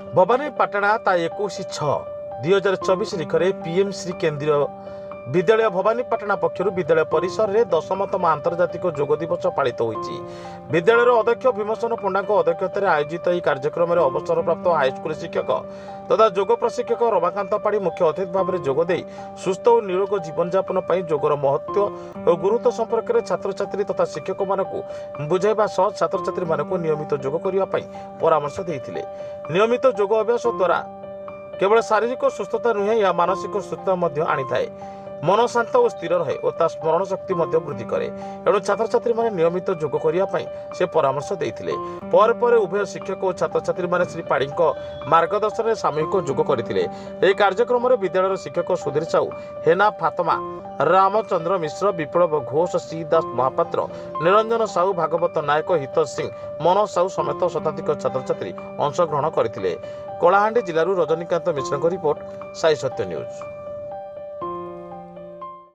भवानीपाटणा ता 21/6/2024 तारिखରେ पीएम श्री केन्द्रीय विद्यालय भवानीपाटणा पक्षर विद्यालय परिसर में 10तम आंतर्जातिक योग दिवस पालित होती। विद्यालय अध्यक्ष भीमसेन पंडा अध्यक्षतार आयोजित यह कार्यक्रम में अवसरप्राप्त हाईस्कल शिक्षक तथा योग प्रशिक्षक रमाकांत पाढ़ी मुख्य अतिथि भाव में जोगदे सुस्थ और निरोग जीवन यापन पर योगर महत्व और गुरुत्व संपर्क में छात्र छात्री तथा शिक्षक मानक बुझाइबा सह छात्र छात्री मानक नियमित योग करने परामर्श देते। नियमित योग अभ्यास द्वारा केवल शारीरिक सुस्थता नुहे या मानसिक सुस्थता आनी थाए। मन शांत और स्थिर रहे और स्मरण शक्ति वृद्धि करे। एणु छात्र छात्री माने नियमित योग करने से परामर्श देते। पर उभय शिक्षक और छात्र छात्री माने श्री पाढ़ी मार्गदर्शन में सामूहिक योग करते। यह कार्यक्रम में विद्यालय शिक्षक सुधीर साहू, हेना फातमा, रामचंद्र मिश्र, विप्लव घोष, सी दास महापात्र, निरंजन साहू, भागवत नायक, हित सिंह, मनोज साहू समेत शताधिक छात्र छात्री अंशग्रहण करते। कलाहांडी जिलूर रजनीकांत मिश्र रिपोर्ट, साई सत्य न्यूज।